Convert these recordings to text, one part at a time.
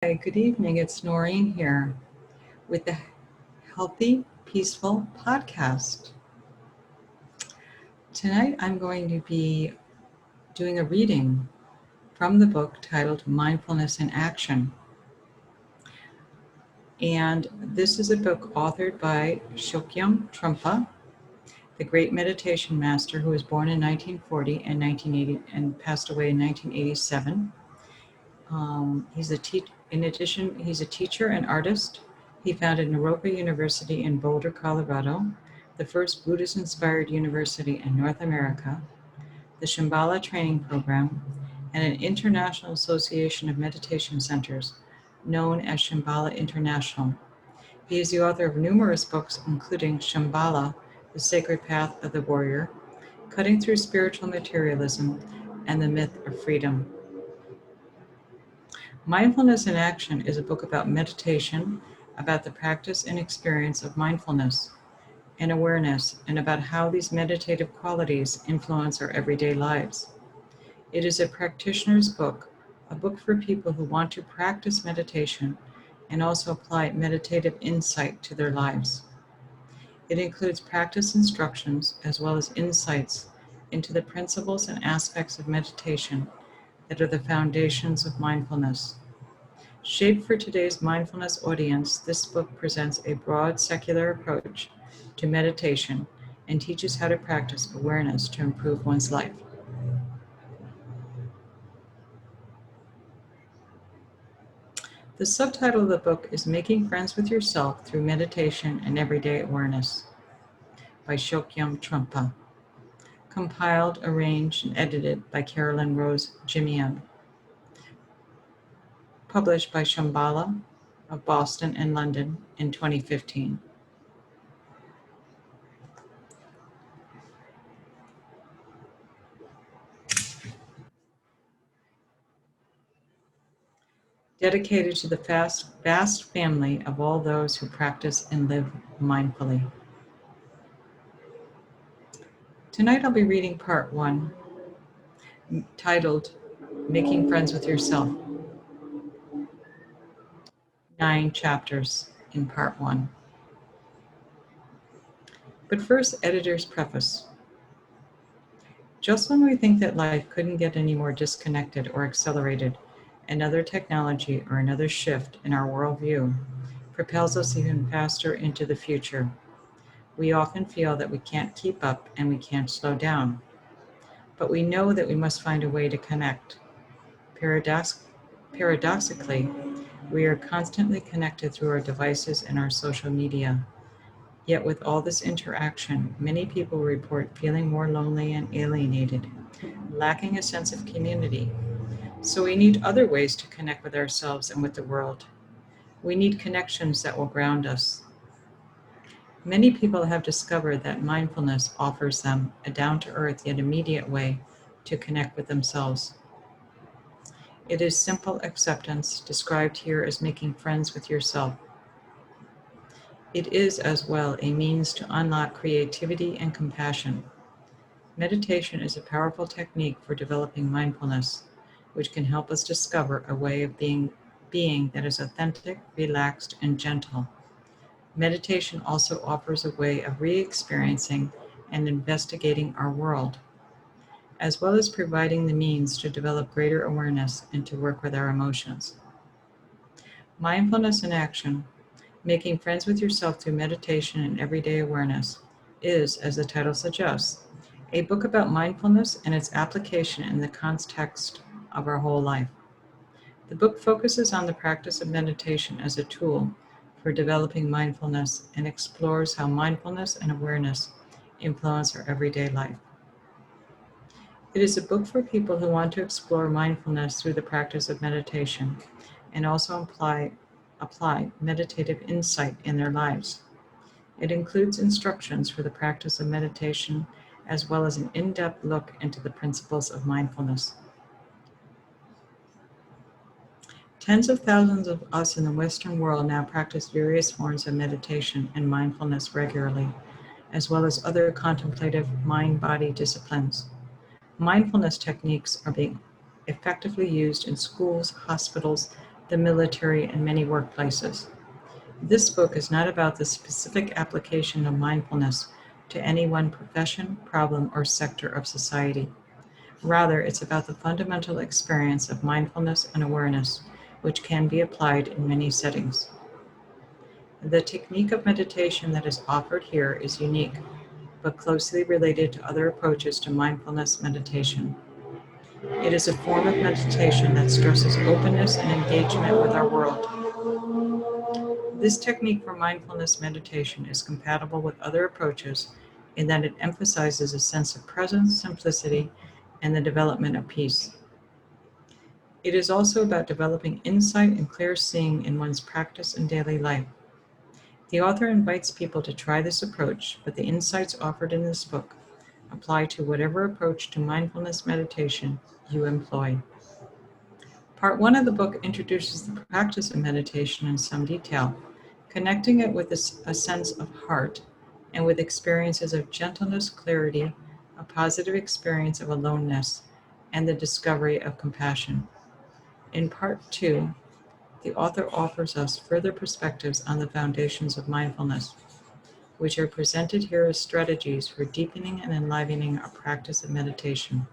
Hi, good evening. It's Noreen here with the Healthy, Peaceful podcast. Tonight I'm going to be doing a reading from the book titled Mindfulness in Action. And this is a book authored by Chogyam Trungpa, the great meditation master who was born in 1940 and 1980 and passed away in 1987. In addition, he's a teacher and artist. He founded Naropa University in Boulder, Colorado, the first Buddhist-inspired university in North America, the Shambhala Training Program, and an international association of meditation centers known as Shambhala International. He is the author of numerous books, including Shambhala, The Sacred Path of the Warrior, Cutting Through Spiritual Materialism, and The Myth of Freedom. Mindfulness in Action is a book about meditation, about the practice and experience of mindfulness and awareness, and about how these meditative qualities influence our everyday lives. It is a practitioner's book, a book for people who want to practice meditation and also apply meditative insight to their lives. It includes practice instructions as well as insights into the principles and aspects of meditation that are the foundations of mindfulness. Shaped for today's mindfulness audience, this book presents a broad secular approach to meditation and teaches how to practice awareness to improve one's life. The subtitle of the book is Making Friends with Yourself Through Meditation and Everyday Awareness by Chogyam Trungpa. Compiled, arranged, and edited by Carolyn Rose Gimian. Published by Shambhala of Boston and London in 2015. Dedicated to the vast family of all those who practice and live mindfully. Tonight I'll be reading part 1, titled Making Friends with Yourself. 9 chapters in part 1. But first, editor's preface. Just when we think that life couldn't get any more disconnected or accelerated, another technology or another shift in our worldview propels us even faster into the future. We often feel that we can't keep up and we can't slow down. But we know that we must find a way to connect. Paradoxically, we are constantly connected through our devices and our social media. Yet with all this interaction, many people report feeling more lonely and alienated, lacking a sense of community. So we need other ways to connect with ourselves and with the world. We need connections that will ground us. Many people have discovered that mindfulness offers them a down-to-earth yet immediate way to connect with themselves. It is simple acceptance, described here as making friends with yourself. It is as well a means to unlock creativity and compassion. Meditation is a powerful technique for developing mindfulness, which can help us discover a way of being that is authentic, relaxed, and gentle. Meditation also offers a way of re-experiencing and investigating our world, as well as providing the means to develop greater awareness and to work with our emotions. Mindfulness in Action, Making Friends with Yourself Through Meditation and Everyday Awareness, is, as the title suggests, a book about mindfulness and its application in the context of our whole life. The book focuses on the practice of meditation as a tool for developing mindfulness and explores how mindfulness and awareness influence our everyday life. It is a book for people who want to explore mindfulness through the practice of meditation and also apply meditative insight in their lives. It includes instructions for the practice of meditation as well as an in-depth look into the principles of mindfulness. Tens of thousands of us in the Western world now practice various forms of meditation and mindfulness regularly, as well as other contemplative mind-body disciplines. Mindfulness techniques are being effectively used in schools, hospitals, the military, and many workplaces. This book is not about the specific application of mindfulness to any one profession, problem, or sector of society. Rather, it's about the fundamental experience of mindfulness and awareness, which can be applied in many settings. The technique of meditation that is offered here is unique, but closely related to other approaches to mindfulness meditation. It is a form of meditation that stresses openness and engagement with our world. This technique for mindfulness meditation is compatible with other approaches in that it emphasizes a sense of presence, simplicity, and the development of peace. It is also about developing insight and clear seeing in one's practice in daily life. The author invites people to try this approach, but the insights offered in this book apply to whatever approach to mindfulness meditation you employ. Part 1 of the book introduces the practice of meditation in some detail, connecting it with a sense of heart and with experiences of gentleness, clarity, a positive experience of aloneness, and the discovery of compassion. In Part 2, the author offers us further perspectives on the foundations of mindfulness, which are presented here as strategies for deepening and enlivening our practice of meditation,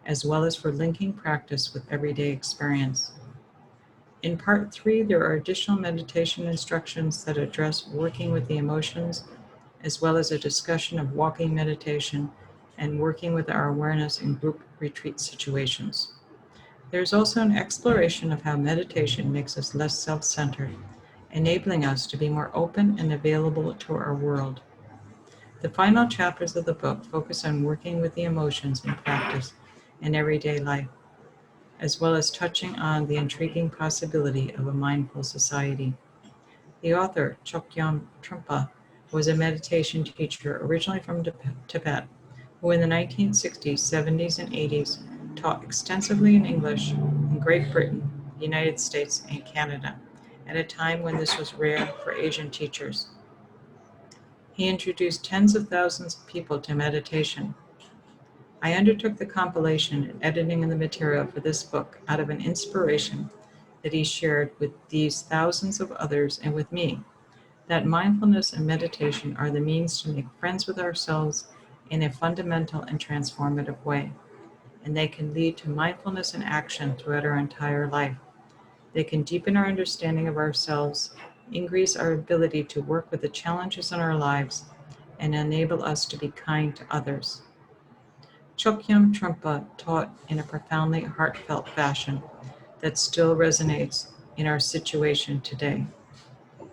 as well as for linking practice with everyday experience. In Part 3, there are additional meditation instructions that address working with the emotions, as well as a discussion of walking meditation and working with our awareness in group retreat situations. There is also an exploration of how meditation makes us less self-centered, enabling us to be more open and available to our world. The final chapters of the book focus on working with the emotions in practice in everyday life, as well as touching on the intriguing possibility of a mindful society. The author, Chogyam Trungpa, was a meditation teacher originally from Tibet, who in the 1960s, 70s, and 80s taught extensively in English in Great Britain, the United States, and Canada, at a time when this was rare for Asian teachers. He introduced tens of thousands of people to meditation. I undertook the compilation and editing of the material for this book out of an inspiration that he shared with these thousands of others and with me, that mindfulness and meditation are the means to make friends with ourselves in a fundamental and transformative way, and they can lead to mindfulness and action throughout our entire life. They can deepen our understanding of ourselves, increase our ability to work with the challenges in our lives, and enable us to be kind to others. Chogyam Trungpa taught in a profoundly heartfelt fashion that still resonates in our situation today.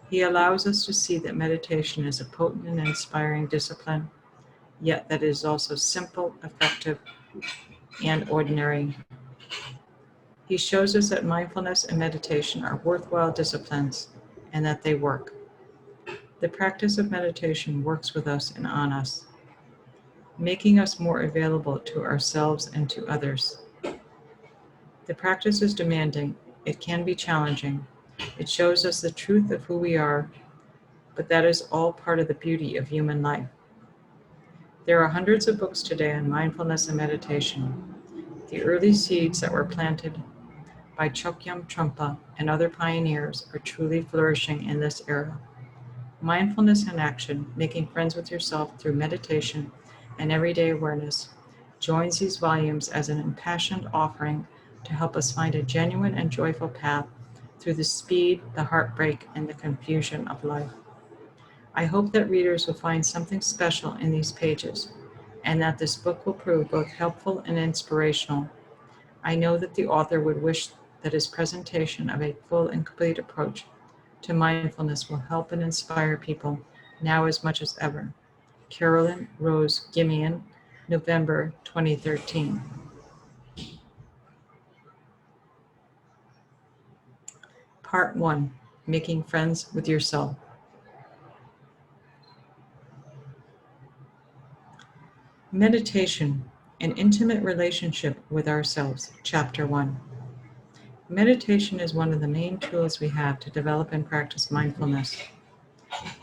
He allows us to see that meditation is a potent and inspiring discipline, yet that it is also simple, effective, and ordinary. He shows us that mindfulness and meditation are worthwhile disciplines and that they work. The practice of meditation works with us and on us, making us more available to ourselves and to others. The practice is demanding, it can be challenging, it shows us the truth of who we are, but that is all part of the beauty of human life. There are hundreds of books today on mindfulness and meditation. The early seeds that were planted by Chogyam Trungpa and other pioneers are truly flourishing in this era. Mindfulness in action, making friends with yourself through meditation and everyday awareness, joins these volumes as an impassioned offering to help us find a genuine and joyful path through the speed, the heartbreak, and the confusion of life. I hope that readers will find something special in these pages, and that this book will prove both helpful and inspirational. I know that the author would wish that his presentation of a full and complete approach to mindfulness will help and inspire people now as much as ever. Carolyn Rose Gimian, November 2013. Part 1, Making Friends with Yourself. Meditation, an intimate relationship with ourselves, Chapter 1. Meditation is one of the main tools we have to develop and practice mindfulness.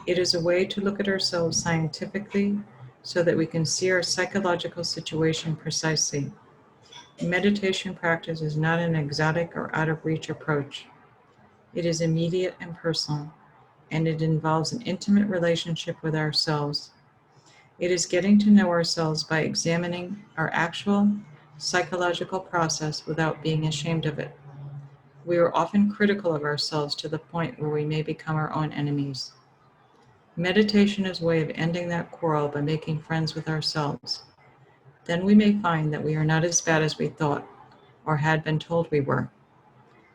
It is a way to look at ourselves scientifically so that we can see our psychological situation precisely. Meditation practice is not an exotic or out-of-reach approach. It is immediate and personal, and it involves an intimate relationship with ourselves. It is getting to know ourselves by examining our actual psychological process without being ashamed of it. We are often critical of ourselves to the point where we may become our own enemies. Meditation is a way of ending that quarrel by making friends with ourselves. Then we may find that we are not as bad as we thought or had been told we were.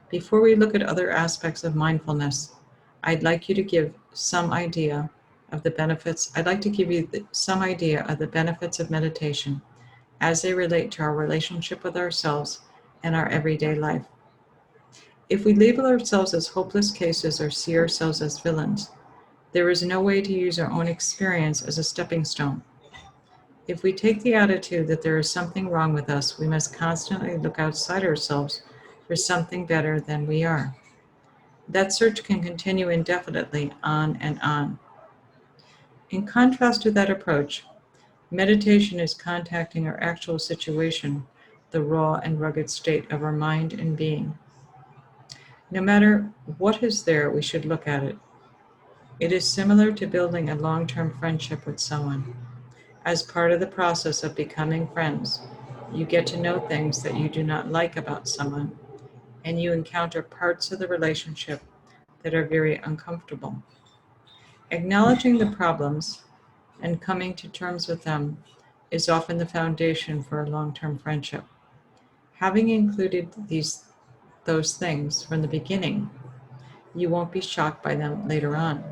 Before we look at other aspects of mindfulness, I'd like you to give some idea of the benefits. I'd like to give you some idea of the benefits of meditation as they relate to our relationship with ourselves and our everyday life. If we label ourselves as hopeless cases or see ourselves as villains, there is no way to use our own experience as a stepping stone. If we take the attitude that there is something wrong with us, we must constantly look outside ourselves for something better than we are. That search can continue indefinitely on and on. In contrast to that approach, meditation is contacting our actual situation, the raw and rugged state of our mind and being. No matter what is there, we should look at it. It is similar to building a long-term friendship with someone. As part of the process of becoming friends, you get to know things that you do not like about someone, and you encounter parts of the relationship that are very uncomfortable. Acknowledging the problems and coming to terms with them is often the foundation for a long-term friendship. Having included those things from the beginning, you won't be shocked by them later on.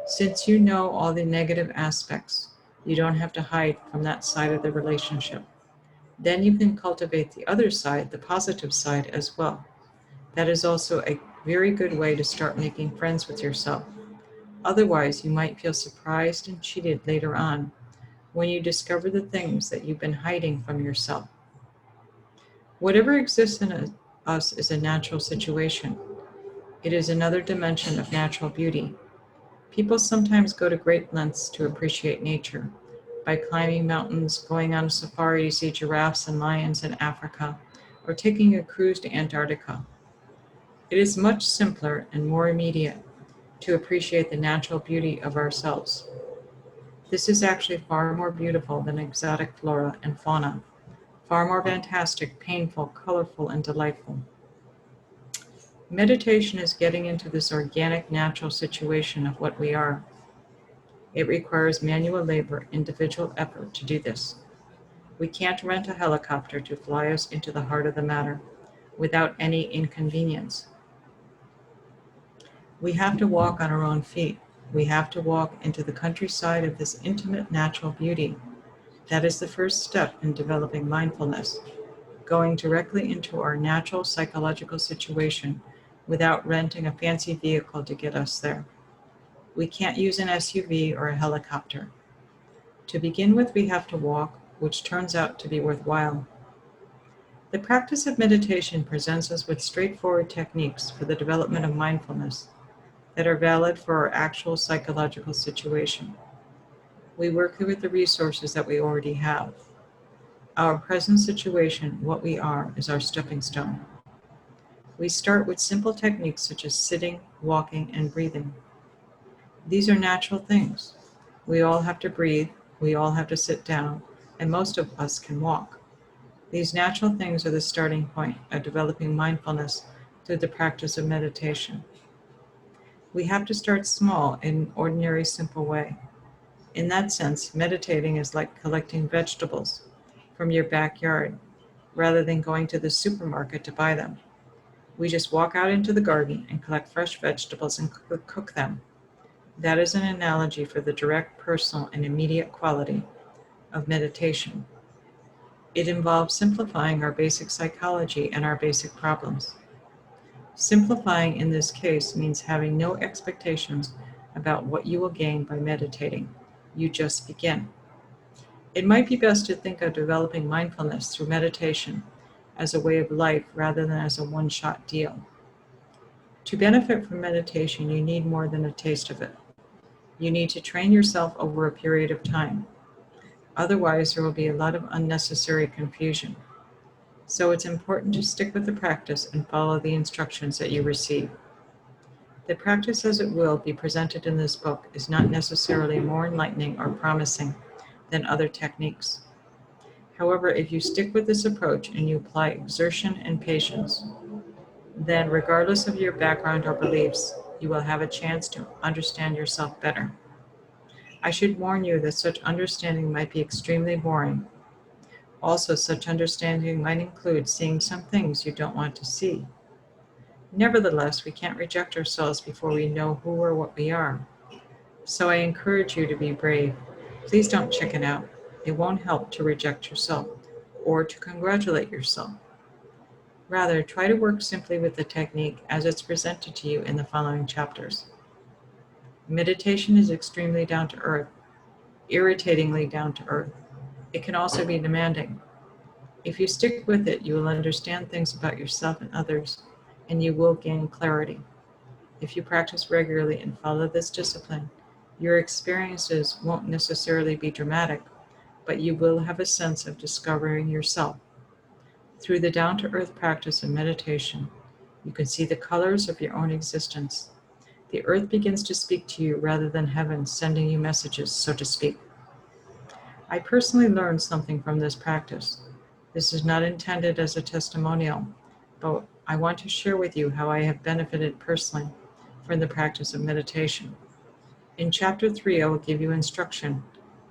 Since you know all the negative aspects, you don't have to hide from that side of the relationship. Then you can cultivate the other side, the positive side as well. That is also a very good way to start making friends with yourself. Otherwise, you might feel surprised and cheated later on when you discover the things that you've been hiding from yourself. Whatever exists in us is a natural situation. It is another dimension of natural beauty. People sometimes go to great lengths to appreciate nature, by climbing mountains, going on a safari to see giraffes and lions in Africa, or taking a cruise to Antarctica. It is much simpler and more immediate to appreciate the natural beauty of ourselves. This is actually far more beautiful than exotic flora and fauna, far more fantastic, painful, colorful, and delightful. Meditation is getting into this organic, natural situation of what we are. It requires manual labor, individual effort to do this. We can't rent a helicopter to fly us into the heart of the matter without any inconvenience. We have to walk on our own feet. We have to walk into the countryside of this intimate natural beauty. That is the first step in developing mindfulness, going directly into our natural psychological situation without renting a fancy vehicle to get us there. We can't use an SUV or a helicopter. To begin with, we have to walk, which turns out to be worthwhile. The practice of meditation presents us with straightforward techniques for the development of mindfulness that are valid for our actual psychological situation. We work with the resources that we already have. Our present situation, what we are, is our stepping stone. We start with simple techniques such as sitting, walking, and breathing. These are natural things. We all have to breathe, we all have to sit down, and most of us can walk. These natural things are the starting point of developing mindfulness through the practice of meditation. We have to start small in an ordinary, simple way. In that sense, meditating is like collecting vegetables from your backyard rather than going to the supermarket to buy them. We just walk out into the garden and collect fresh vegetables and cook them. That is an analogy for the direct, personal, and immediate quality of meditation. It involves simplifying our basic psychology and our basic problems. Simplifying in this case means having no expectations about what you will gain by meditating. You just begin. It might be best to think of developing mindfulness through meditation as a way of life rather than as a one-shot deal. To benefit from meditation, you need more than a taste of it. You need to train yourself over a period of time. Otherwise, there will be a lot of unnecessary confusion. So it's important to stick with the practice and follow the instructions that you receive. The practice as it will be presented in this book is not necessarily more enlightening or promising than other techniques. However, if you stick with this approach and you apply exertion and patience, then regardless of your background or beliefs, you will have a chance to understand yourself better. I should warn you that such understanding might be extremely boring. Also, such understanding might include seeing some things you don't want to see. Nevertheless, we can't reject ourselves before we know who or what we are. So I encourage you to be brave. Please don't chicken out. It won't help to reject yourself or to congratulate yourself. Rather, try to work simply with the technique as it's presented to you in the following chapters. Meditation is extremely down to earth, irritatingly down to earth. It can also be demanding. If you stick with it, you will understand things about yourself and others, and you will gain clarity. If you practice regularly and follow this discipline, your experiences won't necessarily be dramatic, but you will have a sense of discovering yourself. Through the down-to-earth practice of meditation, you can see the colors of your own existence. The earth begins to speak to you rather than heaven sending you messages, so to speak. I personally learned something from this practice. This is not intended as a testimonial, but I want to share with you how I have benefited personally from the practice of meditation. In Chapter 3, I will give you instruction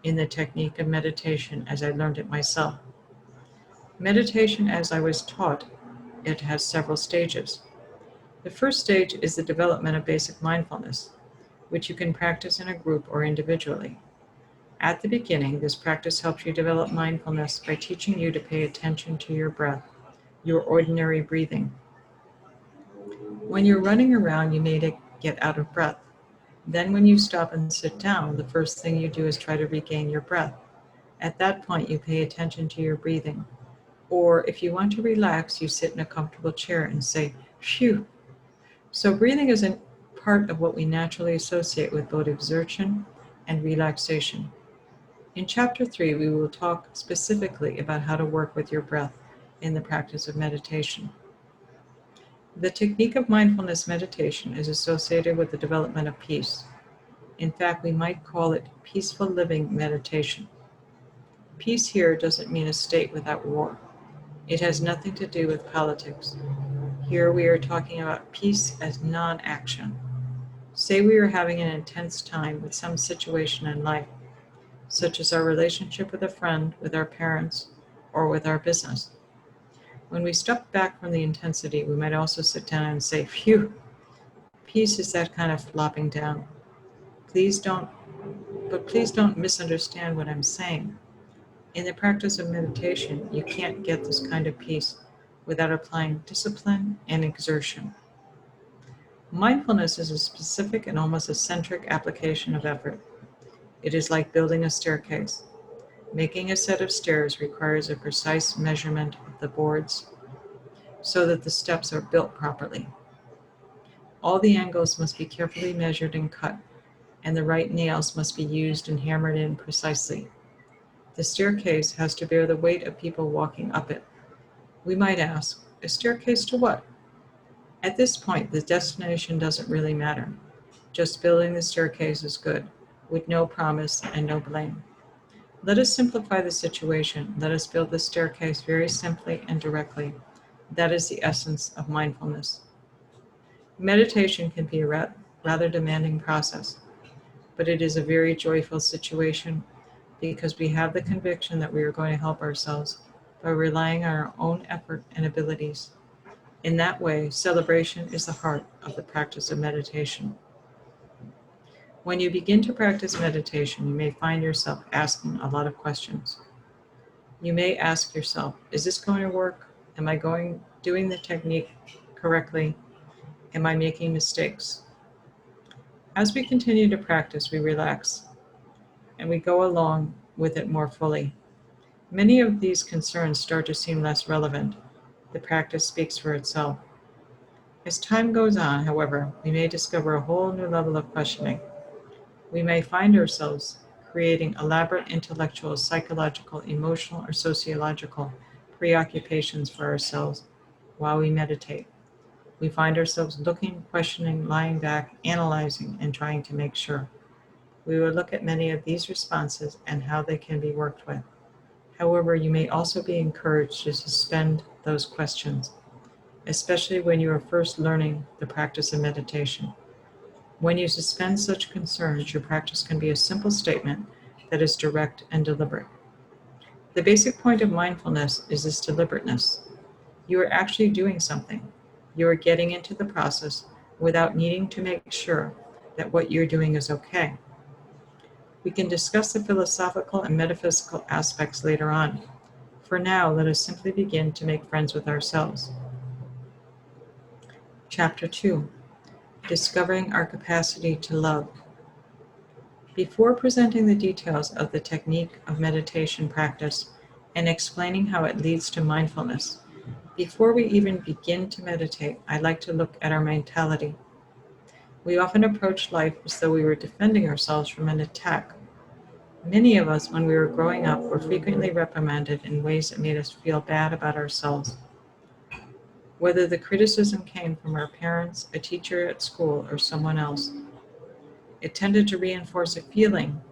in the technique of meditation as I learned it myself. Meditation, as I was taught, it has several stages. The first stage is the development of basic mindfulness, which you can practice in a group or individually. At the beginning, this practice helps you develop mindfulness by teaching you to pay attention to your breath, your ordinary breathing. When you're running around, you may get out of breath. Then when you stop and sit down, the first thing you do is try to regain your breath. At that point, you pay attention to your breathing. Or if you want to relax, you sit in a comfortable chair and say, phew. So breathing is a part of what we naturally associate with both exertion and relaxation. In Chapter 3, we will talk specifically about how to work with your breath in the practice of meditation. The technique of mindfulness meditation is associated with the development of peace. In fact, we might call it peaceful living meditation. Peace here doesn't mean a state without war. It has nothing to do with politics. Here we are talking about peace as non-action. Say we are having an intense time with some situation in life, such as our relationship with a friend, with our parents, or with our business. When we step back from the intensity, we might also sit down and say, phew, peace is that kind of flopping down. Please don't misunderstand what I'm saying. In the practice of meditation, you can't get this kind of peace without applying discipline and exertion. Mindfulness is a specific and almost eccentric application of effort. It is like building a staircase. Making a set of stairs requires a precise measurement of the boards so that the steps are built properly. All the angles must be carefully measured and cut, and the right nails must be used and hammered in precisely. The staircase has to bear the weight of people walking up it. We might ask, a staircase to what? At this point, the destination doesn't really matter. Just building the staircase is good, with no promise and no blame. Let us simplify the situation. Let us build the staircase very simply and directly. That is the essence of mindfulness. Meditation can be a rather demanding process, but it is a very joyful situation because we have the conviction that we are going to help ourselves by relying on our own effort and abilities. In that way, celebration is the heart of the practice of meditation. When you begin to practice meditation, you may find yourself asking a lot of questions. You may ask yourself, is this going to work? Am I doing the technique correctly? Am I making mistakes? As we continue to practice, we relax and we go along with it more fully. Many of these concerns start to seem less relevant. The practice speaks for itself. As time goes on, however, we may discover a whole new level of questioning. We may find ourselves creating elaborate intellectual, psychological, emotional, or sociological preoccupations for ourselves while we meditate. We find ourselves looking, questioning, lying back, analyzing, and trying to make sure. We will look at many of these responses and how they can be worked with. However, you may also be encouraged to suspend those questions, especially when you are first learning the practice of meditation. When you suspend such concerns, your practice can be a simple statement that is direct and deliberate. The basic point of mindfulness is this deliberateness. You are actually doing something. You are getting into the process without needing to make sure that what you're doing is okay. We can discuss the philosophical and metaphysical aspects later on. For now, let us simply begin to make friends with ourselves. Chapter 2: Discovering our capacity to love. Before presenting the details of the technique of meditation practice and explaining how it leads to mindfulness, before we even begin to meditate, I'd like to look at our mentality. We often approach life as though we were defending ourselves from an attack. Many of us, when we were growing up, were frequently reprimanded in ways that made us feel bad about ourselves. Whether the criticism came from our parents, a teacher at school, or someone else, it tended to reinforce a feeling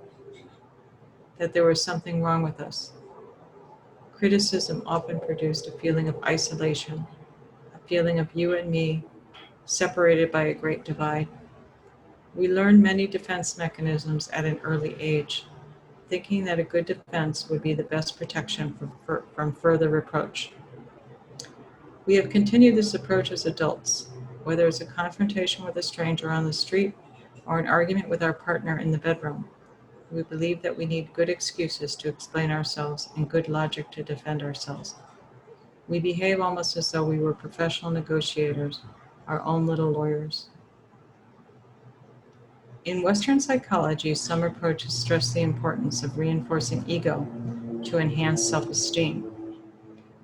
that there was something wrong with us. Criticism often produced a feeling of isolation, a feeling of you and me, separated by a great divide. We learned many defense mechanisms at an early age, thinking that a good defense would be the best protection from further reproach. We have continued this approach as adults, whether it's a confrontation with a stranger on the street or an argument with our partner in the bedroom. We believe that we need good excuses to explain ourselves and good logic to defend ourselves. We behave almost as though we were professional negotiators, our own little lawyers. In Western psychology, some approaches stress the importance of reinforcing ego to enhance self-esteem.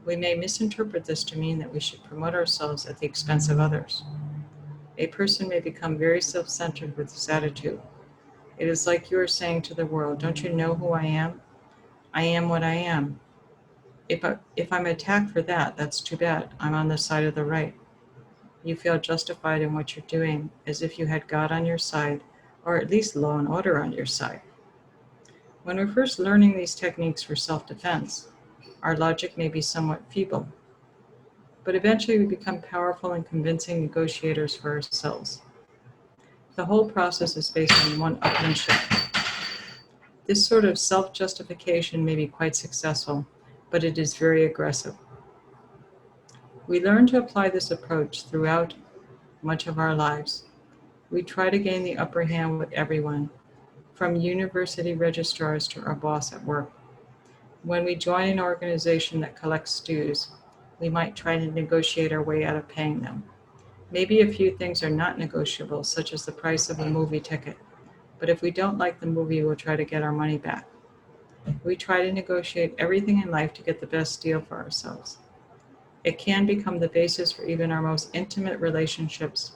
We may misinterpret this to mean that we should promote ourselves at the expense of others. A person may become very self-centered with this attitude. It is like you are saying to the world, "Don't you know who I am? I am what I am. If I'm attacked for that, that's too bad. I'm on the side of the right." You feel justified in what you're doing, as if you had God on your side, or at least law and order on your side. When we're first learning these techniques for self-defense, our logic may be somewhat feeble, but eventually we become powerful and convincing negotiators for ourselves. The whole process is based on one upmanship. This sort of self-justification may be quite successful, but it is very aggressive. We learn to apply this approach throughout much of our lives. We try to gain the upper hand with everyone, from university registrars to our boss at work. When we join an organization that collects dues, we might try to negotiate our way out of paying them. Maybe a few things are not negotiable, such as the price of a movie ticket, but if we don't like the movie, we'll try to get our money back. We try to negotiate everything in life to get the best deal for ourselves. It can become the basis for even our most intimate relationships,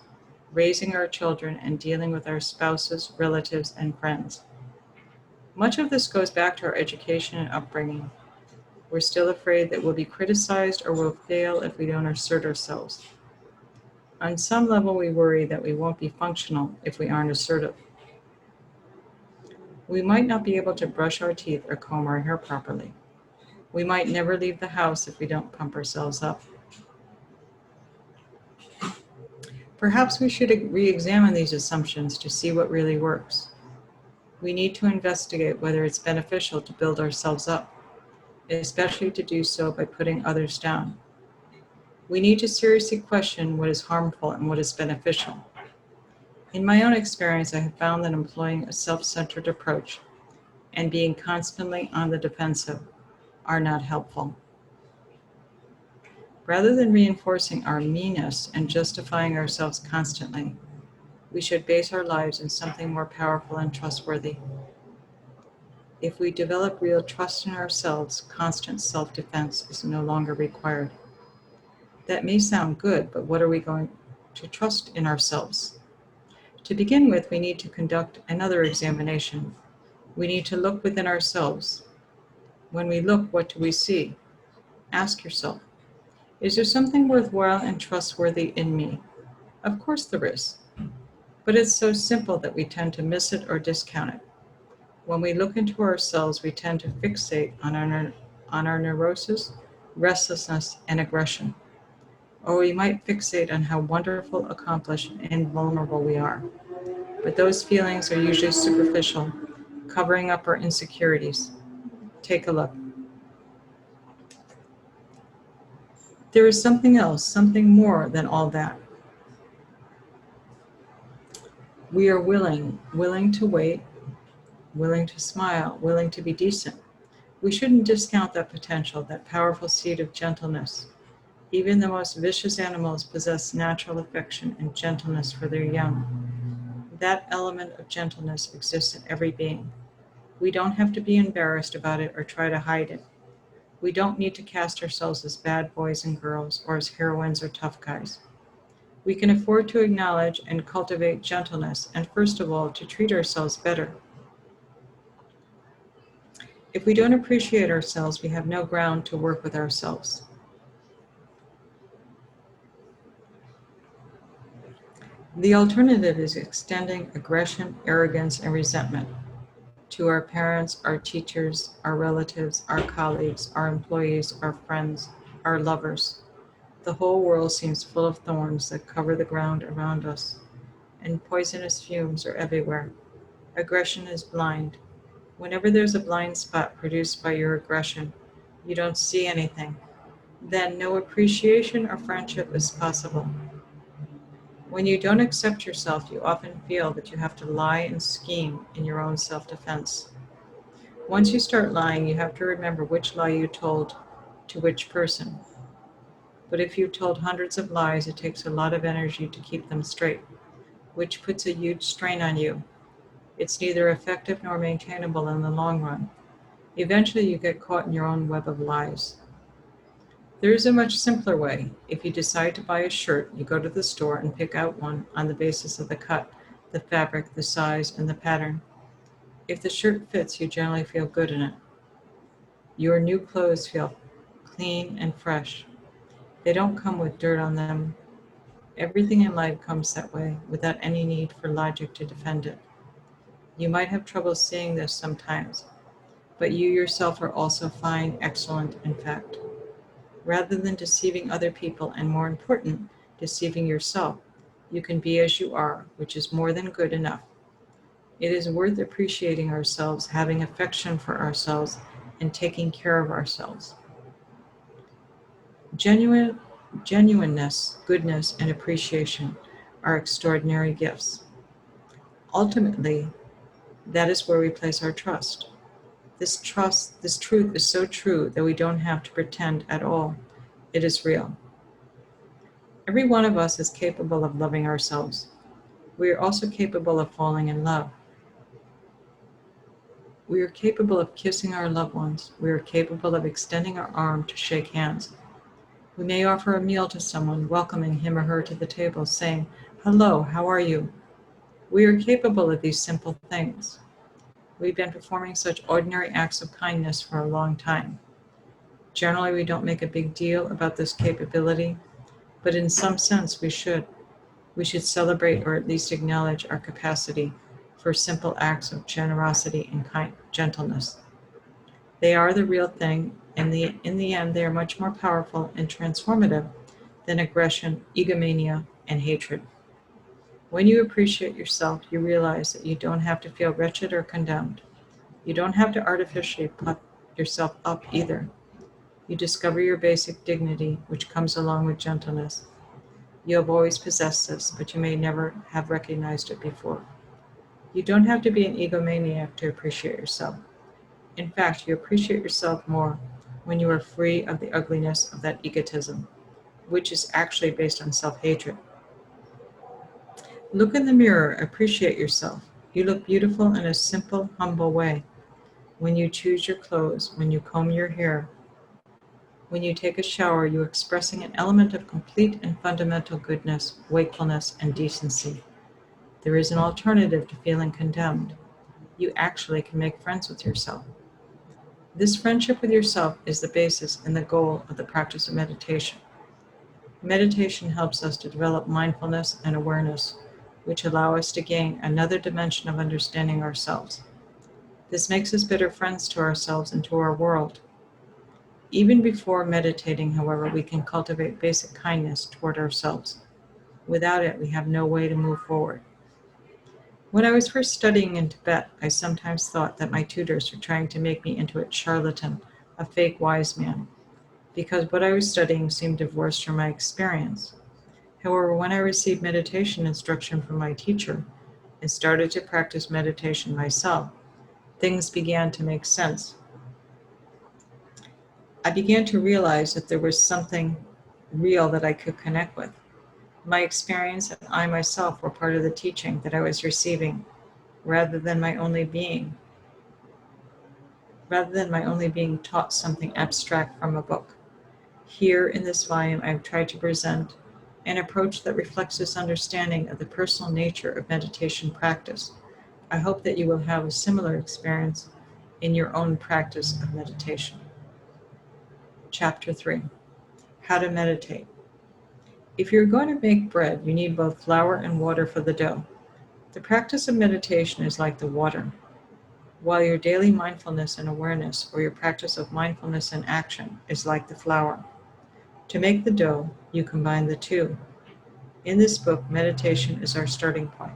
raising our children and dealing with our spouses, relatives, and friends. Much of this goes back to our education and upbringing. We're still afraid that we'll be criticized or we'll fail if we don't assert ourselves. On some level, we worry that we won't be functional if we aren't assertive. We might not be able to brush our teeth or comb our hair properly. We might never leave the house if we don't pump ourselves up. Perhaps we should re-examine these assumptions to see what really works. We need to investigate whether it's beneficial to build ourselves up, especially to do so by putting others down. We need to seriously question what is harmful and what is beneficial. In my own experience, I have found that employing a self-centered approach and being constantly on the defensive are not helpful. Rather than reinforcing our meanness and justifying ourselves constantly, we should base our lives in something more powerful and trustworthy. If we develop real trust in ourselves, constant self-defense is no longer required. That may sound good, but what are we going to trust in ourselves? To begin with, we need to conduct another examination. We need to look within ourselves. When we look, what do we see? Ask yourself, is there something worthwhile and trustworthy in me? Of course there is, but it's so simple that we tend to miss it or discount it. When we look into ourselves, we tend to fixate on our neurosis, restlessness, and aggression. Or we might fixate on how wonderful, accomplished, and vulnerable we are. But those feelings are usually superficial, covering up our insecurities. Take a look. There is something else, something more than all that. We are willing to wait, willing to smile, willing to be decent. We shouldn't discount that potential, that powerful seed of gentleness. Even the most vicious animals possess natural affection and gentleness for their young. That element of gentleness exists in every being. We don't have to be embarrassed about it or try to hide it. We don't need to cast ourselves as bad boys and girls or as heroines or tough guys. We can afford to acknowledge and cultivate gentleness and, first of all, to treat ourselves better. If we don't appreciate ourselves, we have no ground to work with ourselves. The alternative is extending aggression, arrogance, and resentment to our parents, our teachers, our relatives, our colleagues, our employees, our friends, our lovers. The whole world seems full of thorns that cover the ground around us, and poisonous fumes are everywhere. Aggression is blind. Whenever there's a blind spot produced by your aggression, you don't see anything. Then no appreciation or friendship is possible. When you don't accept yourself, you often feel that you have to lie and scheme in your own self-defense. Once you start lying, you have to remember which lie you told to which person. But if you told hundreds of lies, it takes a lot of energy to keep them straight, which puts a huge strain on you. It's neither effective nor maintainable in the long run. Eventually, you get caught in your own web of lies. There is a much simpler way. If you decide to buy a shirt, you go to the store and pick out one on the basis of the cut, the fabric, the size, and the pattern. If the shirt fits, you generally feel good in it. Your new clothes feel clean and fresh. They don't come with dirt on them. Everything in life comes that way, without any need for logic to defend it. You might have trouble seeing this sometimes, but you yourself are also fine, excellent, in fact. Rather than deceiving other people, and more important, deceiving yourself, you can be as you are, which is more than good enough. It is worth appreciating ourselves, having affection for ourselves, and taking care of ourselves. Genuineness, goodness, and appreciation are extraordinary gifts. Ultimately, that is where we place our trust. This truth is so true that we don't have to pretend at all. It is real. Every one of us is capable of loving ourselves. We are also capable of falling in love. We are capable of kissing our loved ones. We are capable of extending our arm to shake hands. We may offer a meal to someone, welcoming him or her to the table, saying, "Hello, how are you?" We are capable of these simple things. We've been performing such ordinary acts of kindness for a long time. Generally, we don't make a big deal about this capability, but in some sense we should. We should celebrate or at least acknowledge our capacity for simple acts of generosity and gentleness. They are the real thing, and in the end they are much more powerful and transformative than aggression, egomania, and hatred. When you appreciate yourself, you realize that you don't have to feel wretched or condemned. You don't have to artificially puff yourself up either. You discover your basic dignity, which comes along with gentleness. You have always possessed this, but you may never have recognized it before. You don't have to be an egomaniac to appreciate yourself. In fact, you appreciate yourself more when you are free of the ugliness of that egotism, which is actually based on self-hatred. Look in the mirror, appreciate yourself. You look beautiful in a simple, humble way. When you choose your clothes, when you comb your hair, when you take a shower, you are expressing an element of complete and fundamental goodness, wakefulness, and decency. There is an alternative to feeling condemned. You actually can make friends with yourself. This friendship with yourself is the basis and the goal of the practice of meditation. Meditation helps us to develop mindfulness and awareness, which allow us to gain another dimension of understanding ourselves. This makes us better friends to ourselves and to our world. Even before meditating, however, we can cultivate basic kindness toward ourselves. Without it, we have no way to move forward. When I was first studying in Tibet, I sometimes thought that my tutors were trying to make me into a charlatan, a fake wise man, because what I was studying seemed divorced from my experience. However, when I received meditation instruction from my teacher and started to practice meditation myself, things began to make sense. I began to realize that there was something real that I could connect with. My experience and I myself were part of the teaching that I was receiving, rather than my only being taught something abstract from a book. Here in this volume, I've tried to present an approach that reflects this understanding of the personal nature of meditation practice. I hope that you will have a similar experience in your own practice of meditation. Chapter 3: How to Meditate. If you're going to make bread, you need both flour and water for the dough. The practice of meditation is like the water, while your daily mindfulness and awareness, or your practice of mindfulness and action, is like the flour. To make the dough, you combine the two. In this book, meditation is our starting point.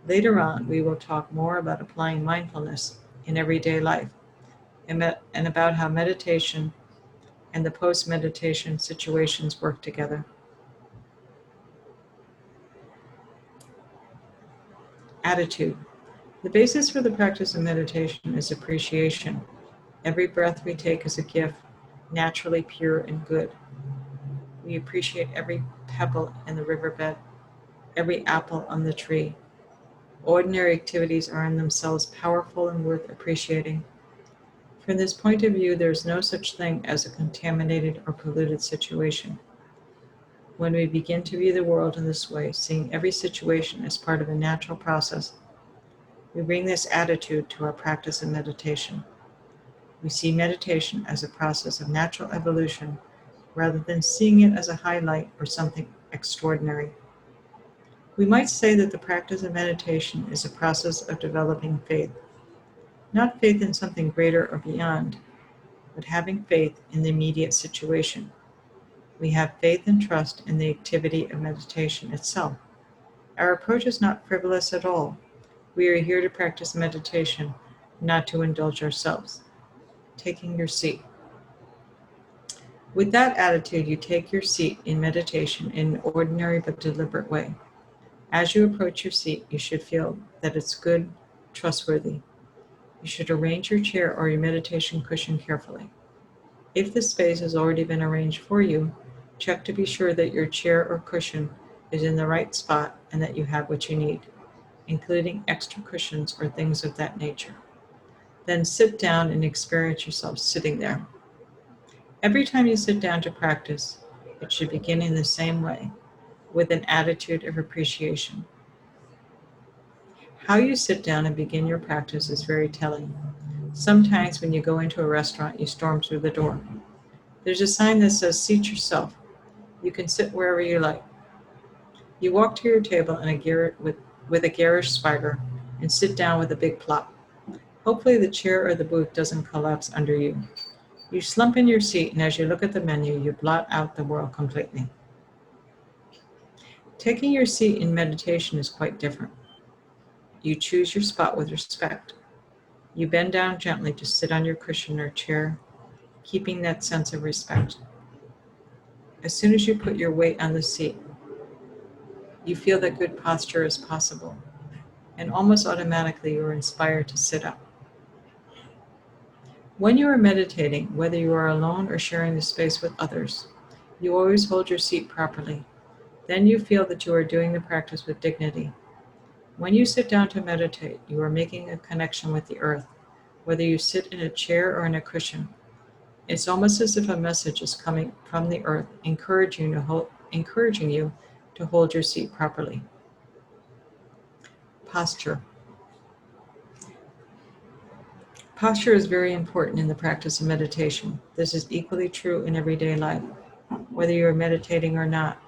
Later on, we will talk more about applying mindfulness in everyday life and about how meditation and the post-meditation situations work together. Attitude. The basis for the practice of meditation is appreciation. Every breath we take is a gift, naturally pure and good. We appreciate every pebble in the riverbed, every apple on the tree. Ordinary activities are in themselves powerful and worth appreciating. From this point of view, there is no such thing as a contaminated or polluted situation. When we begin to view the world in this way, seeing every situation as part of a natural process, we bring this attitude to our practice of meditation. We see meditation as a process of natural evolution rather than seeing it as a highlight or something extraordinary. We might say that the practice of meditation is a process of developing faith. Not faith in something greater or beyond, but having faith in the immediate situation. We have faith and trust in the activity of meditation itself. Our approach is not frivolous at all. We are here to practice meditation, not to indulge ourselves. Taking your seat. With that attitude, you take your seat in meditation in an ordinary but deliberate way. As you approach your seat, you should feel that it's good, trustworthy. You should arrange your chair or your meditation cushion carefully. If the space has already been arranged for you, check to be sure that your chair or cushion is in the right spot and that you have what you need, including extra cushions or things of that nature. Then sit down and experience yourself sitting there. Every time you sit down to practice, it should begin in the same way, with an attitude of appreciation. How you sit down and begin your practice is very telling. Sometimes when you go into a restaurant, you storm through the door. There's a sign that says, "Seat yourself." You can sit wherever you like. You walk to your table with a garish swagger and sit down with a big plop. Hopefully the chair or the booth doesn't collapse under you. You slump in your seat, and as you look at the menu, you blot out the world completely. Taking your seat in meditation is quite different. You choose your spot with respect. You bend down gently to sit on your cushion or chair, keeping that sense of respect. As soon as you put your weight on the seat, you feel that good posture is possible, and almost automatically you are inspired to sit up. When you are meditating, whether you are alone or sharing the space with others, you always hold your seat properly. Then you feel that you are doing the practice with dignity. When you sit down to meditate, you are making a connection with the earth, whether you sit in a chair or in a cushion. It's almost as if a message is coming from the earth, encouraging you to hold your seat properly. Posture. Posture is very important in the practice of meditation. This is equally true in everyday life. whether you are meditating or not.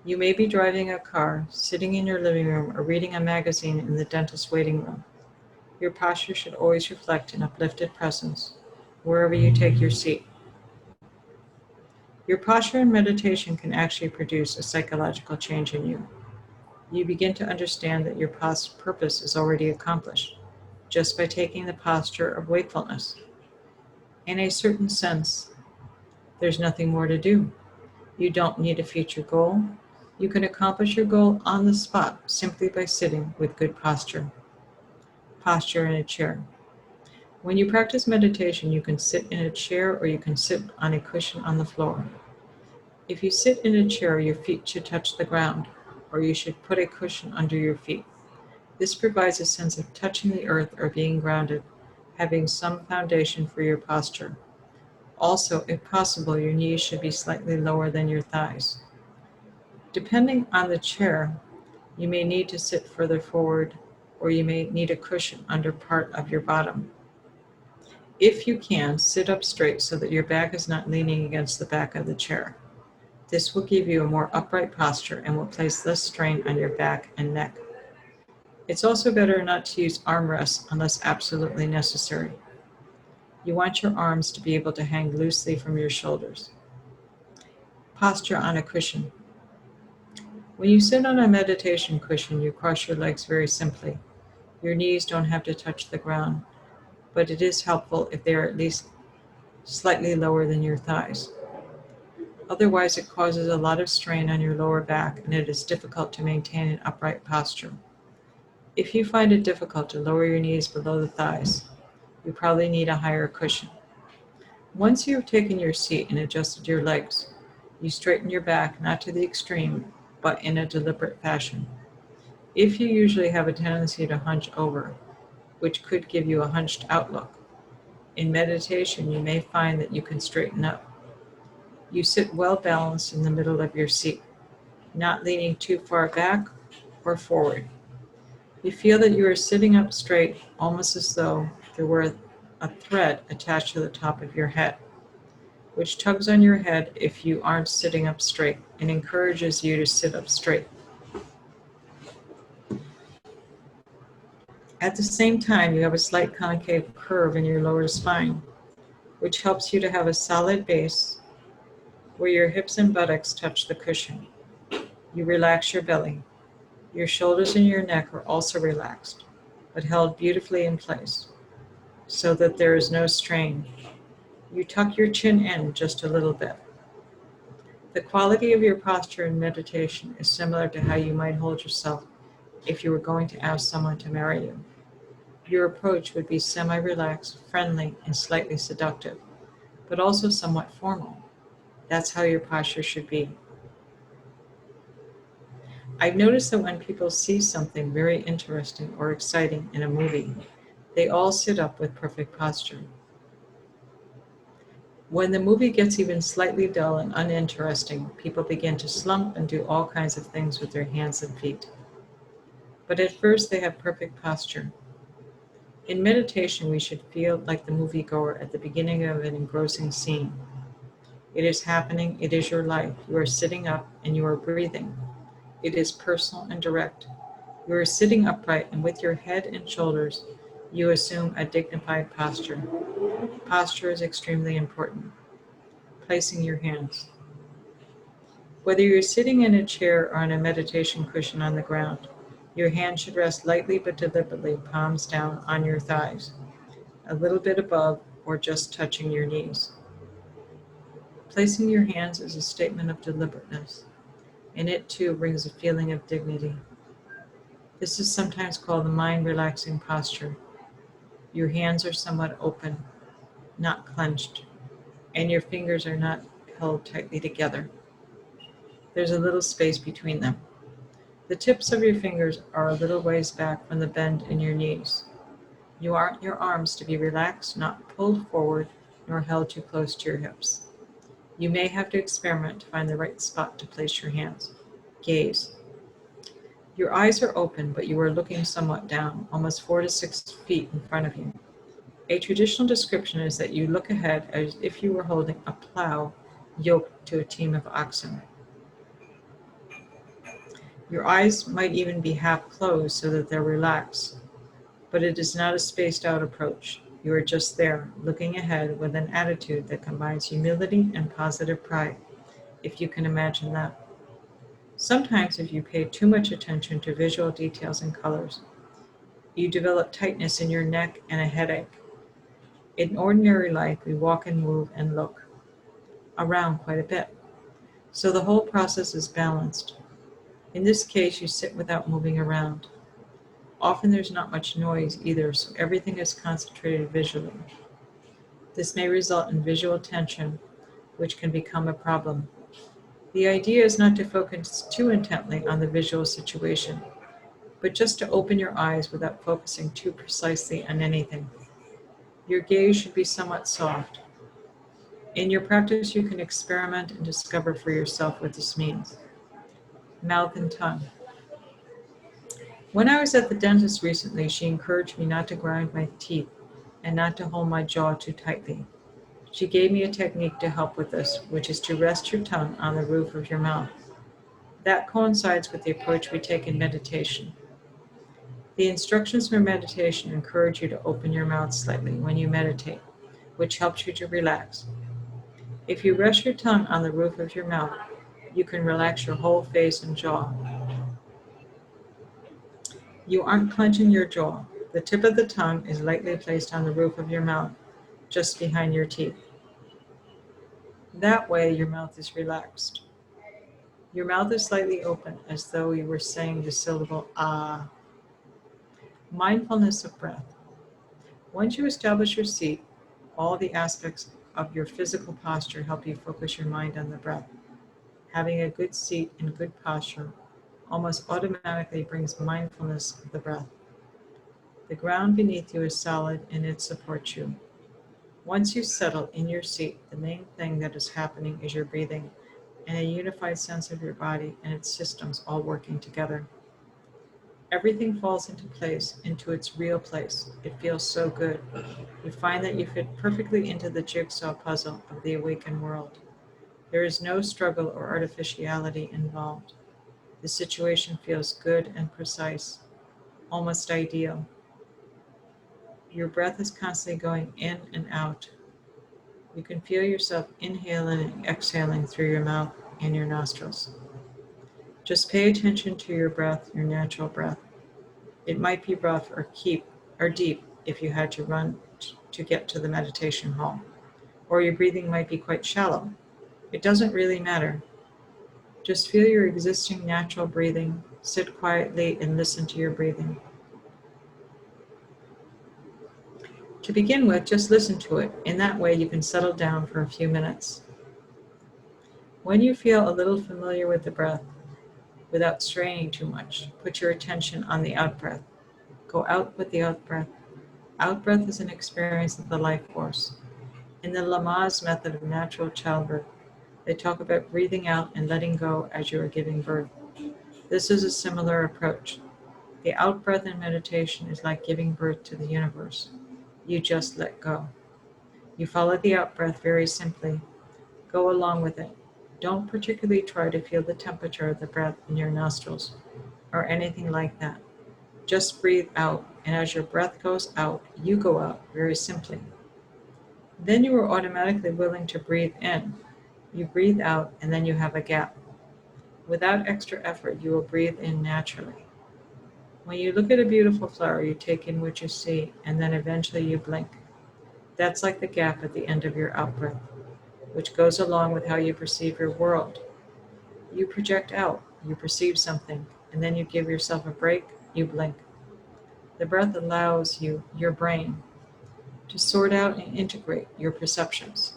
You may be driving a car, sitting in your living room, or reading a magazine in the dentist's waiting room. Your posture should always reflect an uplifted presence, wherever you take your seat. Your posture in meditation can actually produce a psychological change in you. You begin to understand that your purpose is already accomplished, just by taking the posture of wakefulness. In a certain sense, there's nothing more to do. You don't need a future goal. You can accomplish your goal on the spot simply by sitting with good posture. Posture in a chair. When you practice meditation, you can sit in a chair or you can sit on a cushion on the floor. If you sit in a chair, your feet should touch the ground, or you should put a cushion under your feet. This provides a sense of touching the earth or being grounded, having some foundation for your posture. Also, if possible, your knees should be slightly lower than your thighs. Depending on the chair, you may need to sit further forward, or you may need a cushion under part of your bottom. If you can, sit up straight so that your back is not leaning against the back of the chair. This will give you a more upright posture and will place less strain on your back and neck. It's also better not to use armrests unless absolutely necessary. You want your arms to be able to hang loosely from your shoulders. Posture on a cushion. When you sit on a meditation cushion, you cross your legs very simply. Your knees don't have to touch the ground, but it is helpful if they are at least slightly lower than your thighs. Otherwise, it causes a lot of strain on your lower back and it is difficult to maintain an upright posture. If you find it difficult to lower your knees below the thighs, you probably need a higher cushion. Once you have taken your seat and adjusted your legs, you straighten your back not to the extreme, but in a deliberate fashion. If you usually have a tendency to hunch over, which could give you a hunched outlook, in meditation you may find that you can straighten up. You sit well balanced in the middle of your seat, not leaning too far back or forward. You feel that you are sitting up straight, almost as though there were a thread attached to the top of your head, which tugs on your head if you aren't sitting up straight and encourages you to sit up straight. At the same time, you have a slight concave curve in your lower spine, which helps you to have a solid base where your hips and buttocks touch the cushion. You relax your belly. Your shoulders and your neck are also relaxed, but held beautifully in place, so that there is no strain. You tuck your chin in just a little bit. The quality of your posture in meditation is similar to how you might hold yourself if you were going to ask someone to marry you. Your approach would be semi-relaxed, friendly, and slightly seductive, but also somewhat formal. That's how your posture should be. I've noticed that when people see something very interesting or exciting in a movie, they all sit up with perfect posture. When the movie gets even slightly dull and uninteresting, people begin to slump and do all kinds of things with their hands and feet. But at first they have perfect posture. In meditation, we should feel like the moviegoer at the beginning of an engrossing scene. It is happening, it is your life. You are sitting up and you are breathing. It is personal and direct. You are sitting upright and with your head and shoulders, you assume a dignified posture. Posture is extremely important. Placing your hands. Whether you're sitting in a chair or on a meditation cushion on the ground, your hands should rest lightly but deliberately, palms down on your thighs, a little bit above or just touching your knees. Placing your hands is a statement of deliberateness, and it too brings a feeling of dignity. This is sometimes called the mind-relaxing posture. Your hands are somewhat open, not clenched, and your fingers are not held tightly together. There's a little space between them. The tips of your fingers are a little ways back from the bend in your knees. You want your arms to be relaxed, not pulled forward, nor held too close to your hips. You may have to experiment to find the right spot to place your hands. Gaze. Your eyes are open, but you are looking somewhat down, almost 4 to 6 feet in front of you. A traditional description is that you look ahead as if you were holding a plow yoked to a team of oxen. Your eyes might even be half closed so that they're relaxed, but it is not a spaced out approach. You are just there, looking ahead with an attitude that combines humility and positive pride, if you can imagine that. Sometimes, if you pay too much attention to visual details and colors, you develop tightness in your neck and a headache. In ordinary life, we walk and move and look around quite a bit, so the whole process is balanced. In this case, you sit without moving around. Often there's not much noise either, so everything is concentrated visually. This may result in visual tension, which can become a problem. The idea is not to focus too intently on the visual situation, but just to open your eyes without focusing too precisely on anything. Your gaze should be somewhat soft. In your practice, you can experiment and discover for yourself what this means. Mouth and tongue. When I was at the dentist recently, she encouraged me not to grind my teeth and not to hold my jaw too tightly. She gave me a technique to help with this, which is to rest your tongue on the roof of your mouth. That coincides with the approach we take in meditation. The instructions for meditation encourage you to open your mouth slightly when you meditate, which helps you to relax. If you rest your tongue on the roof of your mouth, you can relax your whole face and jaw. You aren't clenching your jaw. The tip of the tongue is lightly placed on the roof of your mouth, just behind your teeth. That way, your mouth is relaxed. Your mouth is slightly open, as though you were saying the syllable ah. Mindfulness of breath. Once you establish your seat, all the aspects of your physical posture help you focus your mind on the breath. Having a good seat and good posture almost automatically brings mindfulness of the breath. The ground beneath you is solid and it supports you. Once you settle in your seat, the main thing that is happening is your breathing and a unified sense of your body and its systems all working together. Everything falls into place, into its real place. It feels so good. You find that you fit perfectly into the jigsaw puzzle of the awakened world. There is no struggle or artificiality involved. The situation feels good and precise, almost ideal. Your breath is constantly going in and out. You can feel yourself inhaling and exhaling through your mouth and your nostrils. Just pay attention to your breath, your natural breath. It might be rough or deep if you had to run to get to the meditation hall, or your breathing might be quite shallow. It doesn't really matter. Just feel your existing natural breathing, sit quietly and listen to your breathing. To begin with, just listen to it. In that way, you can settle down for a few minutes. When you feel a little familiar with the breath, without straining too much, put your attention on the out-breath. Go out with the out-breath. Out-breath is an experience of the life force. In the Lamaze method of natural childbirth, they talk about breathing out and letting go as you are giving birth. This is a similar approach. The out-breath in meditation is like giving birth to the universe. You just let go. You follow the out-breath very simply. Go along with it. Don't particularly try to feel the temperature of the breath in your nostrils or anything like that. Just breathe out, and as your breath goes out, you go out very simply. Then you are automatically willing to breathe in. You breathe out, and then you have a gap. Without extra effort, you will breathe in naturally. When you look at a beautiful flower, you take in what you see, and then eventually you blink. That's like the gap at the end of your out-breath, which goes along with how you perceive your world. You project out, you perceive something, and then you give yourself a break, you blink. The breath allows you, your brain, to sort out and integrate your perceptions.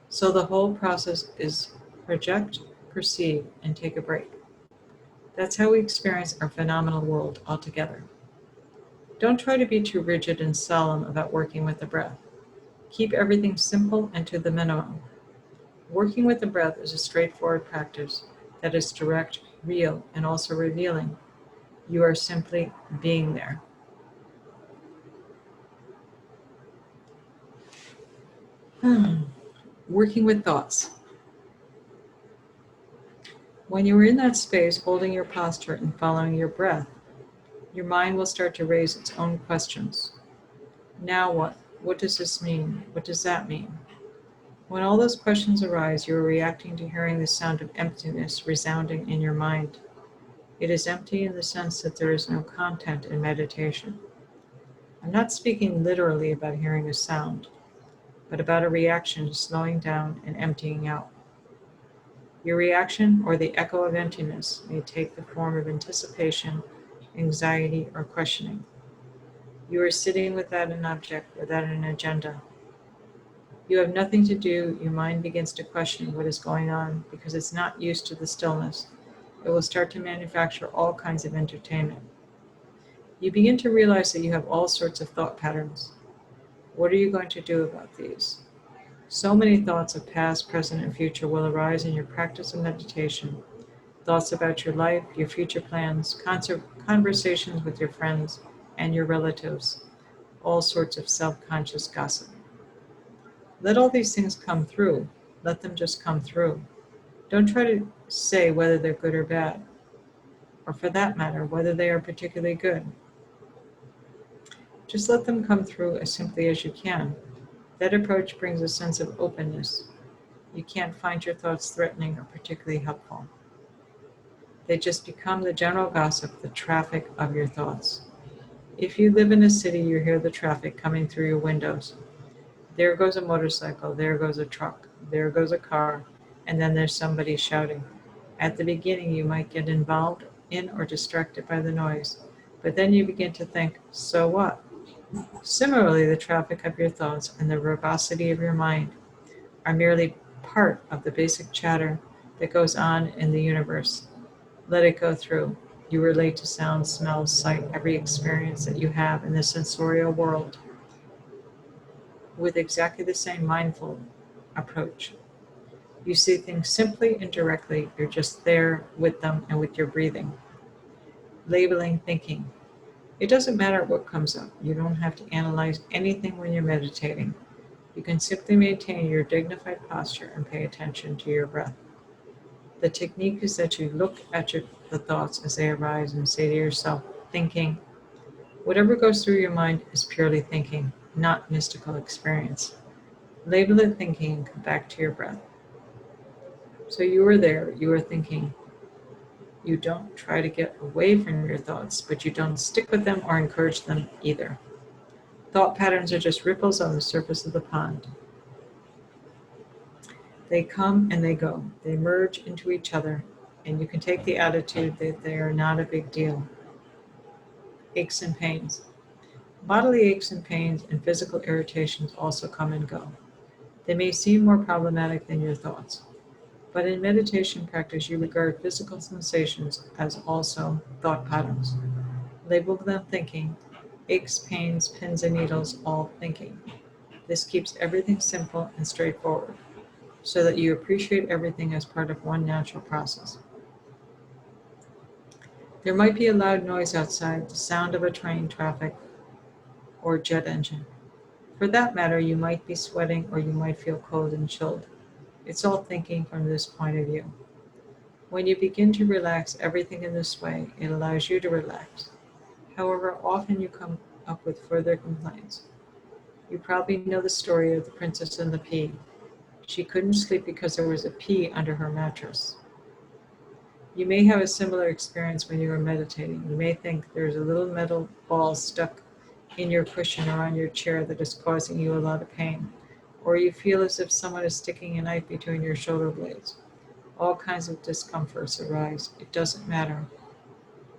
So the whole process is project, perceive, and take a break. That's how we experience our phenomenal world altogether. Don't try to be too rigid and solemn about working with the breath. Keep everything simple and to the minimum. Working with the breath is a straightforward practice that is direct, real, and also revealing. You are simply being there. Working with thoughts. When you are in that space, holding your posture and following your breath, your mind will start to raise its own questions. Now what? What does this mean? What does that mean? When all those questions arise, you are reacting to hearing the sound of emptiness resounding in your mind. It is empty in the sense that there is no content in meditation. I'm not speaking literally about hearing a sound, but about a reaction to slowing down and emptying out. Your reaction, or the echo of emptiness, may take the form of anticipation, anxiety, or questioning. You are sitting without an object, without an agenda. You have nothing to do, your mind begins to question what is going on because it's not used to the stillness. It will start to manufacture all kinds of entertainment. You begin to realize that you have all sorts of thought patterns. What are you going to do about these? So many thoughts of past, present, and future will arise in your practice of meditation. Thoughts about your life, your future plans, conversations with your friends and your relatives, all sorts of self-conscious gossip. Let all these things come through. Let them just come through. Don't try to say whether they're good or bad, or for that matter, whether they are particularly good. Just let them come through as simply as you can. That approach brings a sense of openness. You can't find your thoughts threatening or particularly helpful. They just become the general gossip, the traffic of your thoughts. If you live in a city, you hear the traffic coming through your windows. There goes a motorcycle, there goes a truck, there goes a car, and then there's somebody shouting. At the beginning, you might get involved in or distracted by the noise, but then you begin to think, so what? Similarly, the traffic of your thoughts and the verbosity of your mind are merely part of the basic chatter that goes on in the universe. Let it go through. You relate to sound, smell, sight, every experience that you have in the sensorial world with exactly the same mindful approach. You see things simply and directly. You're just there with them and with your breathing. Labeling thinking. It doesn't matter what comes up. You don't have to analyze anything when you're meditating. You can simply maintain your dignified posture and pay attention to your breath. The technique is that you look at the thoughts as they arise and say to yourself, thinking. Whatever goes through your mind is purely thinking, not mystical experience. Label it thinking and come back to your breath. So you are there, you are thinking. You don't try to get away from your thoughts, but you don't stick with them or encourage them either. Thought patterns are just ripples on the surface of the pond. They come and they go. They merge into each other, and you can take the attitude that they are not a big deal. Aches and pains. Bodily aches and pains and physical irritations also come and go. They may seem more problematic than your thoughts, but in meditation practice, you regard physical sensations as also thought patterns. Label them thinking. Aches, pains, pins and needles, all thinking. This keeps everything simple and straightforward, so that you appreciate everything as part of one natural process. There might be a loud noise outside, the sound of a train, traffic, or jet engine. For that matter, you might be sweating or you might feel cold and chilled. It's all thinking from this point of view. When you begin to relax everything in this way, it allows you to relax. However, often you come up with further complaints. You probably know the story of the princess and the pea. She couldn't sleep because there was a pea under her mattress. You may have a similar experience when you are meditating. You may think there's a little metal ball stuck in your cushion or on your chair that is causing you a lot of pain, or you feel as if someone is sticking a knife between your shoulder blades. All kinds of discomforts arise. It doesn't matter.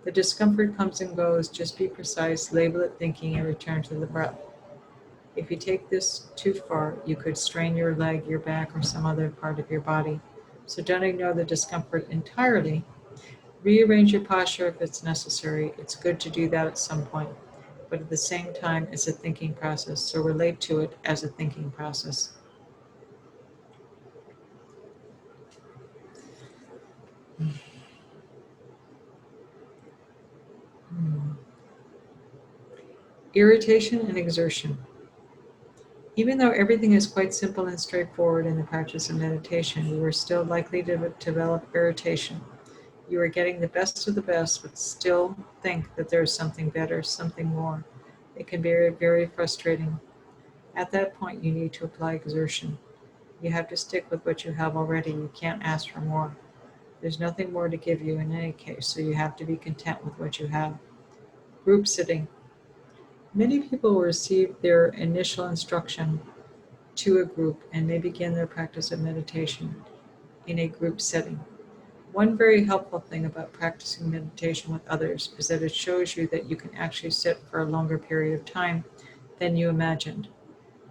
The discomfort comes and goes. Just be precise, label it thinking, and return to the breath. If you take this too far, you could strain your leg, your back, or some other part of your body. So don't ignore the discomfort entirely. Rearrange your posture if it's necessary. It's good to do that at some point. But at the same time, it's a thinking process, so relate to it as a thinking process. Irritation and exertion. Even though everything is quite simple and straightforward in the practice of meditation, you are still likely to develop irritation. You are getting the best of the best, but still think that there is something better, something more. It can be very, very frustrating. At that point, you need to apply exertion. You have to stick with what you have already. You can't ask for more. There's nothing more to give you in any case, so you have to be content with what you have. Group sitting. Many people will receive their initial instruction to a group and may begin their practice of meditation in a group setting. One very helpful thing about practicing meditation with others is that it shows you that you can actually sit for a longer period of time than you imagined.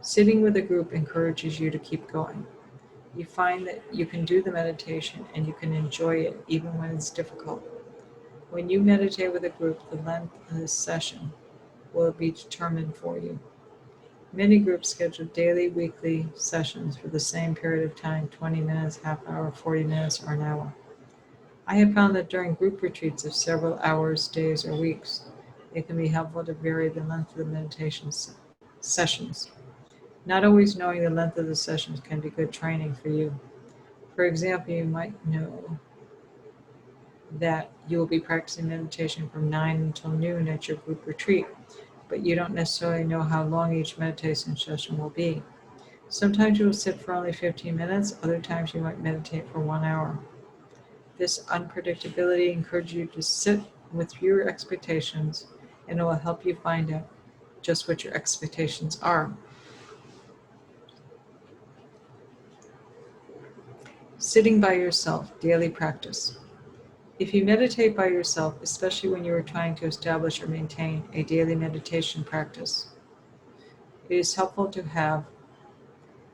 Sitting with a group encourages you to keep going. You find that you can do the meditation and you can enjoy it even when it's difficult. When you meditate with a group, the length of the session will be determined for you. Many groups schedule daily, weekly sessions for the same period of time, 20 minutes, half hour, 40 minutes, or an hour. I have found that during group retreats of several hours, days, or weeks, it can be helpful to vary the length of the meditation sessions. Not always knowing the length of the sessions can be good training for you. For example, you might know that you will be practicing meditation from 9 until noon at your group retreat, but you don't necessarily know how long each meditation session will be. Sometimes you will sit for only 15 minutes, other times you might meditate for 1 hour. This unpredictability encourages you to sit with fewer expectations, and it will help you find out just what your expectations are. Sitting by yourself, daily practice. If you meditate by yourself, especially when you are trying to establish or maintain a daily meditation practice, it is helpful to have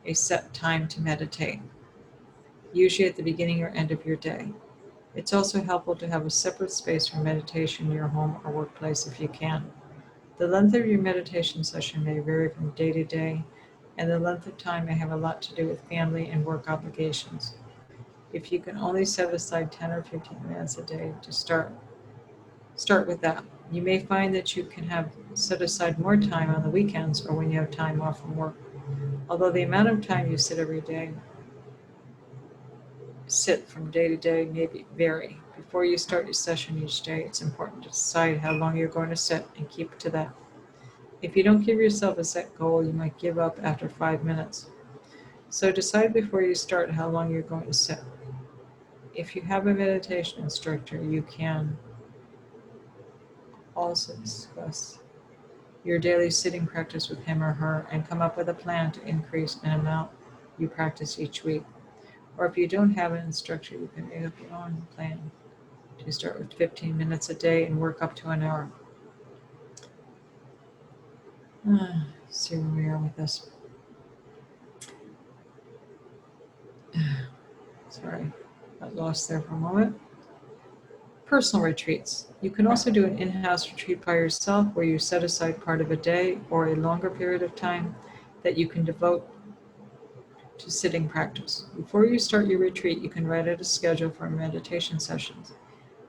a set time to meditate, usually at the beginning or end of your day. It's also helpful to have a separate space for meditation in your home or workplace if you can. The length of your meditation session may vary from day to day, and the length of time may have a lot to do with family and work obligations. If you can only set aside 10 or 15 minutes a day to start with that. You may find that you can have set aside more time on the weekends or when you have time off from work. Although the amount of time you sit from day to day may vary. Before you start your session each day, it's important to decide how long you're going to sit and keep to that. If you don't give yourself a set goal, you might give up after 5 minutes. So decide before you start how long you're going to sit. If you have a meditation instructor, you can also discuss your daily sitting practice with him or her and come up with a plan to increase an amount you practice each week. Or if you don't have an instructor, you can make up your own plan to start with 15 minutes a day and work up to an hour. See where we are with this. Sorry, got lost there for a moment. Personal retreats. You can also do an in-house retreat by yourself where you set aside part of a day or a longer period of time that you can devote to sitting practice. Before you start your retreat, you can write out a schedule for meditation sessions.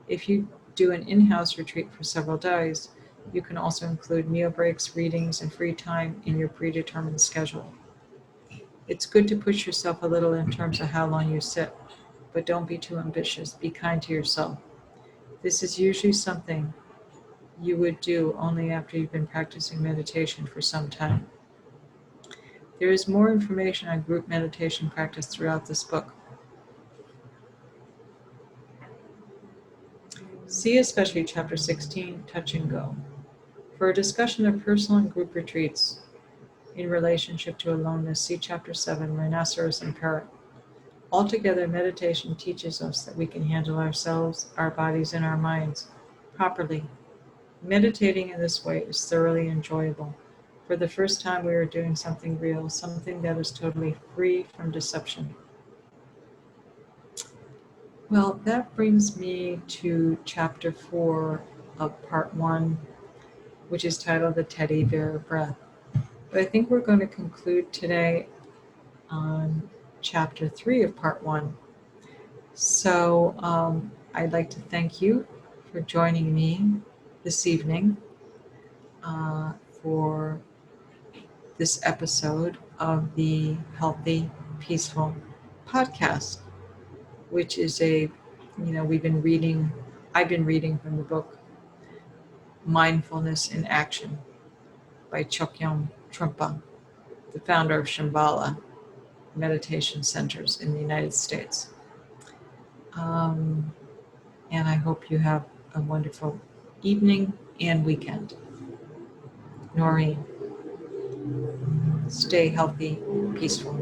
If you do an in-house retreat for several days, you can also include meal breaks, readings, and free time in your predetermined schedule. It's good to push yourself a little in terms of how long you sit, but don't be too ambitious. Be kind to yourself. This is usually something you would do only after you've been practicing meditation for some time. There is more information on group meditation practice throughout this book. See especially Chapter 16, Touch and Go. For a discussion of personal and group retreats in relationship to aloneness, see Chapter 7, Rhinoceros and Parrot. Altogether, meditation teaches us that we can handle ourselves, our bodies, and our minds properly. Meditating in this way is thoroughly enjoyable. For the first time, we are doing something real, something that is totally free from deception. Well, that brings me to Chapter 4 of Part 1, which is titled The Teddy Bear Breath. But I think we're going to conclude today on Chapter 3 of Part 1. So I'd like to thank you for joining me this evening for this episode of the Healthy, Peaceful podcast, which is a I've been reading from the book Mindfulness in Action by Chogyam Trungpa, the founder of Shambhala meditation centers in the United States. And I hope you have a wonderful evening and weekend. Noreen, stay healthy, peaceful.